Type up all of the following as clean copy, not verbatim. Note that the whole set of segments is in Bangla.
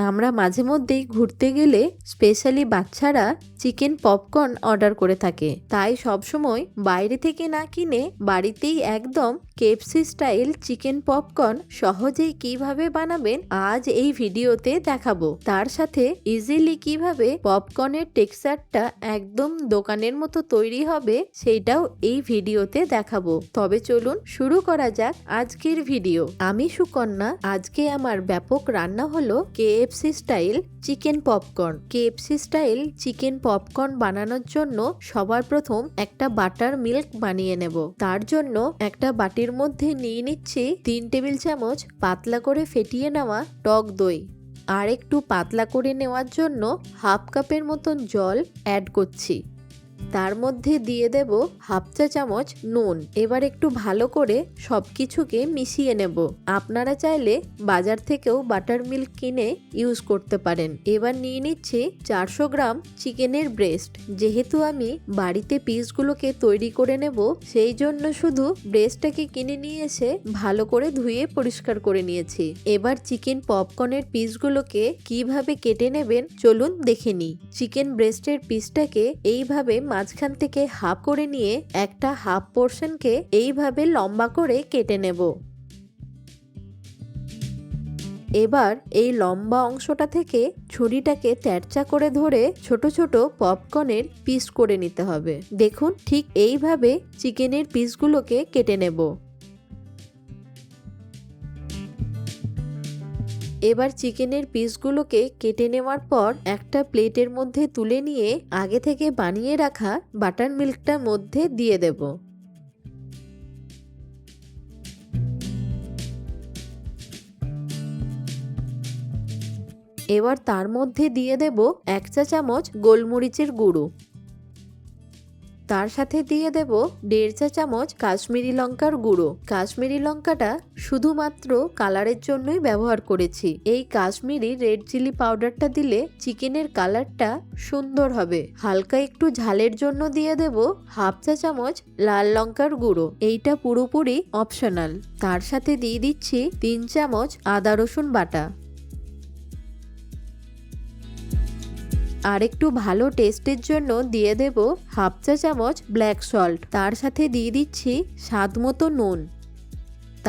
আমরা মাঝে মধ্যেই ঘুরতে গেলে স্পেশালি বাচ্চারা চিকেন পপকর্ন অর্ডার করে থাকে। তাই সবসময় বাইরে থেকে না কিনে বাড়িতেই একদম কেএফসি স্টাইল চিকেন পপকর্ন সহজেই কিভাবে বানাবেন আজ এই ভিডিওতে দেখাবো। তার সাথে ইজিলি কিভাবে পপকর্নের টেক্সচারটা একদম দোকানের মতো তৈরি হবে সেটাও এই ভিডিওতে দেখাবো। তবে চলুন শুরু করা যাক আজকের ভিডিও। আমি সুকন্যা। আজকে আমার ব্যাপক রান্না হলো KFC style chicken popcorn. KFC style chicken popcorn বানানোর জন্য সবার প্রথম একটা বাটার মিল্ক বানিয়ে নেব। তার জন্য একটা বাটির মধ্যে নিয়ে নিচ্ছি 3 টেবিল চামচ পাতলা করে ফেটিয়ে নেওয়া টক দই। আর একটু পাতলা করে নেওয়ার জন্য হাফ কাপের মতন জল অ্যাড করছি। তার মধ্যে দিয়ে দেব হাফ চা চামচ নুন। এবার একটু ভালো করে সবকিছুকে মিশিয়ে নেব। আপনারা চাইলে বাজার থেকেও বাটার মিল্ক কিনে ইউজ করতে পারেন। এবার নিয়ে নিচ্ছি 400 গ্রাম চিকেনের ব্রেস্ট। যেহেতু আমি বাড়িতে পিসগুলোকে তৈরি করে নেব সেই জন্য শুধু ব্রেস্টটাকে কিনে নিয়ে এসে ভালো করে ধুয়ে পরিষ্কার করে নিয়েছি। এবার চিকেন পপকর্নের পিসগুলোকে কিভাবে কেটে নেবেন চলুন দেখে নিই। চিকেন ব্রেস্টের পিসটাকে এইভাবে মাঝখান থেকে হাফ করে নিয়ে একটা হাফ পোর্শনকে এইভাবে লম্বা করে কেটে নেব। এবার এই লম্বা অংশটা থেকে ছুরিটাকে তেরচা করে ধরে ছোট ছোট পপকর্নের পিস করে নিতে হবে। দেখুন ঠিক এইভাবে চিকেনের পিসগুলোকে কেটে নেব। এবার চিকেনের পিসগুলোকে কেটে নেওয়ার পর একটা প্লেটের মধ্যে তুলে নিয়ে আগে থেকে বানিয়ে রাখা বাটার মিল্কটার মধ্যে দিয়ে দেব। এবার তার মধ্যে দিয়ে দেব 1 চা চামচ গোলমরিচের গুঁড়ো। তার সাথে দিয়ে দেব 1.5 চা চামচ কাশ্মীরি লঙ্কার গুঁড়ো। কাশ্মীরি লঙ্কাটা শুধুমাত্র কালারের জন্যই ব্যবহার করেছি। এই কাশ্মীরি রেড চিলি পাউডারটা দিলে চিকেনের কালারটা সুন্দর হবে। হালকা একটু ঝালের জন্য দিয়ে দেব হাফ চা চামচ লাল লঙ্কার গুঁড়ো। এইটা পুরোপুরি অপশনাল। তার সাথে দিয়ে দিচ্ছি 3 চামচ আদা রসুন বাটা। আর একটু ভালো টেস্টের জন্য দিয়ে দেব হাফ চা চামচ ব্ল্যাক সল্ট। তার সাথে দিয়ে দিচ্ছি স্বাদ মতো নুন।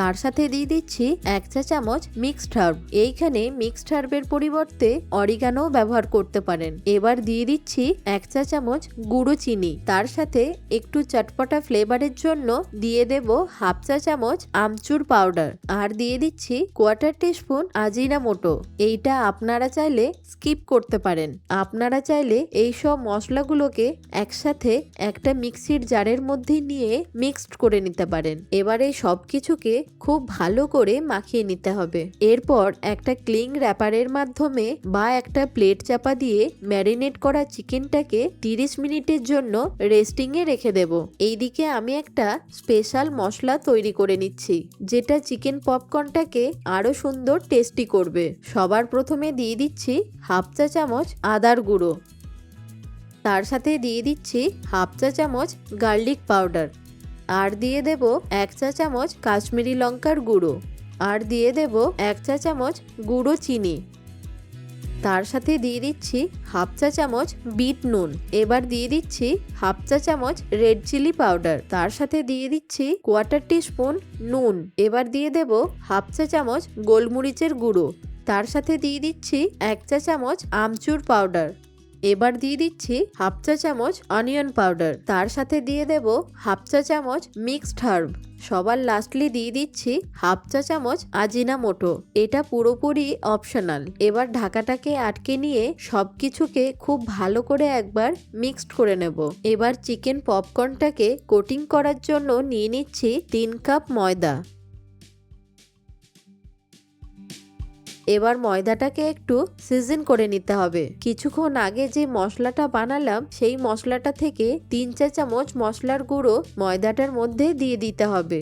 তার সাথে দিয়ে দিচ্ছি 1 চা চামচ মিক্সড হার্ব। এইখানে মিক্সড হার্বের পরিবর্তে অরিগানো ব্যবহার করতে পারেন। এবার দিয়ে দিচ্ছি 1 চা চামচ গুঁড়ো চিনি। তার সাথে একটু চটপটা ফ্লেভারের জন্য দিয়ে দেব হাফ চা চামচ আমচুর পাউডার। আর দিয়ে দিচ্ছি 1/4 টিস্পুন আজিনামোটো। এইটা আপনারা চাইলে স্কিপ করতে পারেন। আপনারা চাইলে এই সব মশলাগুলোকে একসাথে একটা মিক্সির জারের মধ্যে নিয়ে মিক্সড করে নিতে পারেন। এবার এই সব কিছুকে খুব ভালো করে মাখিয়ে নিতে হবে। এরপর একটা ক্লিং র্যাপারের মাধ্যমে বা একটা প্লেট চাপা দিয়ে ম্যারিনেট করা চিকেনটাকে 30 মিনিটের জন্য রেস্টিং এ রেখে দেব। এইদিকে আমি একটা স্পেশাল মশলা তৈরি করে নিচ্ছি যেটা চিকেন পপকর্নটাকে আরো সুন্দর টেস্টি করবে। সবার প্রথমে দিয়ে দিচ্ছি হাফ চা চামচ আদার গুঁড়ো। তার সাথে দিয়ে দিচ্ছি হাফ চা চামচ গার্লিক পাউডার। আর দিয়ে দেব 1 চা চামচ কাশ্মীরি লঙ্কার গুঁড়ো। আর দিয়ে দেব 1 চা চামচ গুঁড়ো চিনি। তার সাথে দিয়ে দিচ্ছি হাফ চা চামচ বিট নুন। এবার দিয়ে দিচ্ছি হাফ চা চামচ রেড চিলি পাউডার। তার সাথে দিয়ে দিচ্ছি 1/4 টিস্পুন নুন। এবার দিয়ে দেব হাফ চা চামচ গোলমরিচের গুঁড়ো। তার সাথে দিয়ে দিচ্ছি 1 চা চামচ আমচুর পাউডার। এবার দিয়ে দিচ্ছি হাফ চা চামচ অনিয়ন পাউডার। তার সাথে দিয়ে দেব হাফ চা চামচ মিক্সড হার্ব। সবার লাস্টলি দিয়ে দিচ্ছি হাফ চা চামচ আজিনামোটো। এটা পুরোপুরি অপশনাল। এবার ঢাকাটাকে আটকে নিয়ে সবকিছুকে খুব ভালো করে একবার মিক্সড করে নেব। এবার চিকেন পপকর্নটাকে কোটিং করার জন্য নিয়ে নিচ্ছি 3 কাপ ময়দা। এবার ময়দাটাকে একটু সিজন করে নিতে হবে। কিছুক্ষণ আগে যে মশলাটা বানালাম সেই মশলাটা থেকে 3 চা চামচ মশলার গুঁড়ো ময়দাটার মধ্যে দিয়ে দিতে হবে।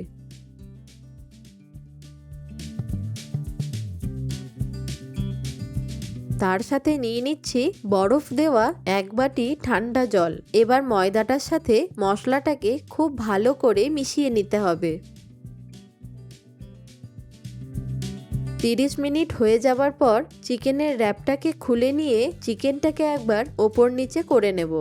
তার সাথে নিয়ে নিচ্ছি বরফ দেওয়া 1 বাটি ঠান্ডা জল। এবার ময়দাটার সাথে মশলাটাকে খুব ভালো করে মিশিয়ে নিতে হবে। 30 মিনিট হয়ে যাবার পর চিকেনের র্যাপটাকে খুলে নিয়ে চিকেনটাকে একবার ওপর নিচে করে নেব।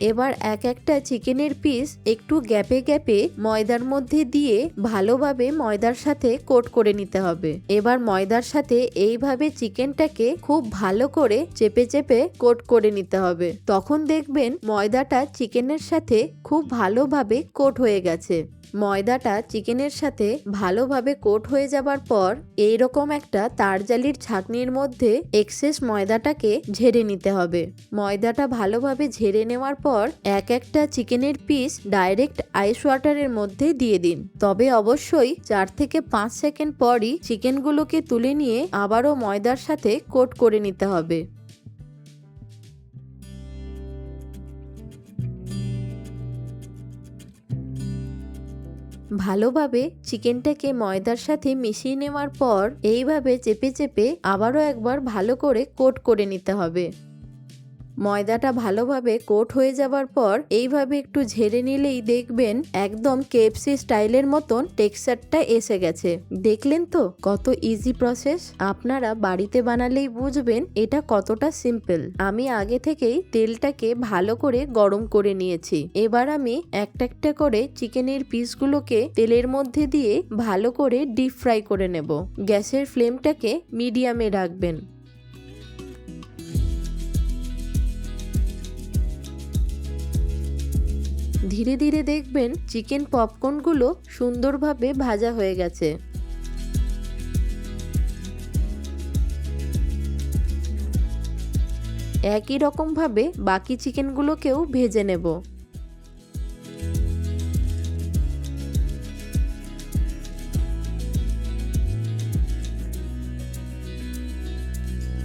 এবার এক একটা চিকেনের পিস একটু গ্যাপে গ্যাপে ময়দার মধ্যে দিয়ে ভালোভাবে ময়দার সাথে কোট করে নিতে হবে। এবার ময়দার সাথে এইভাবে চিকেনটাকে খুব ভালো করে চেপে চেপে কোট করে নিতে হবে। তখন দেখবেন ময়দাটা চিকেনের সাথে খুব ভালোভাবে কোট হয়ে গেছে। ময়দাটা চিকেনের সাথে ভালোভাবে কোট হয়ে যাবার পর এইরকম একটা তারজালির ছাঁকনির মধ্যে এক্সেস ময়দাটাকে ঝেড়ে নিতে হবে। ময়দাটা ভালোভাবে ঝেড়ে নেওয়ার পর এক একটা চিকেনের পিস ডাইরেক্ট আইস ওয়াটারের মধ্যে দিয়ে দিন। তবে অবশ্যই 4 থেকে 5 সেকেন্ড পরই চিকেনগুলোকে তুলে নিয়ে আবারও ময়দার সাথে কোট করে নিতে হবে। ভালোভাবে চিকেনটাকে ময়দার সাথে মিশিয়ে নেওয়ার পর এইভাবে চেপে চেপে আবারও একবার ভালো করে কোট করে নিতে হবে। ময়দাটা ভালোভাবে কোট হয়ে যাবার পর এইভাবে একটু ঝেড়ে নিলেই দেখবেন একদম কেএফসি স্টাইলের মতন টেক্সচারটা এসে গেছে। দেখলেন তো কত ইজি প্রসেস। আপনারা বাড়িতে বানালেই বুঝবেন এটা কতটা সিম্পল। আমি আগে থেকেই তেলটাকে ভালো করে গরম করে নিয়েছি। এবার আমি একটা একটা করে চিকেনের পিসগুলোকে তেলের মধ্যে দিয়ে ভালো করে ডিপ ফ্রাই করে নেব। গ্যাসের ফ্লেমটাকে মিডিয়ামে রাখবেন। ধীরে ধীরে দেখবেন চিকেন পপকর্নগুলো সুন্দরভাবে ভাজা হয়ে গেছে। একই রকমভাবে বাকি চিকেনগুলোকেও ভেজে নেব।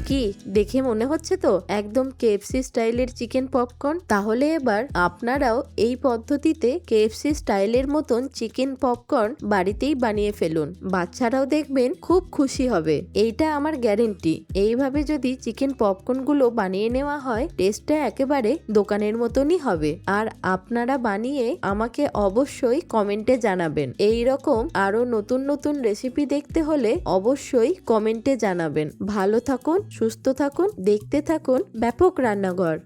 কি দেখে মনে হচ্ছে তো একদম কেএফসি স্টাইলের চিকেন পপকর্ন। তাহলে এবার আপনারাও এই পদ্ধতিতে কেএফসি স্টাইলের মতন চিকেন পপকর্ন বাড়িতেই বানিয়ে ফেলুন। বাচ্চারাও দেখবেন খুব খুশি হবে, এইটা আমার গ্যারেন্টি। এইভাবে যদি চিকেন পপকর্নগুলো বানিয়ে নেওয়া হয় টেস্টটা একেবারে দোকানের মতনই হবে। আর আপনারা বানিয়ে আমাকে অবশ্যই কমেন্টে জানাবেন। এই রকম আরো নতুন নতুন রেসিপি দেখতে হলে অবশ্যই কমেন্টে জানাবেন। ভালো থাকুন, সুস্থ থাকুন, দেখতে থাকুন ব্যাপক রান্নাঘর।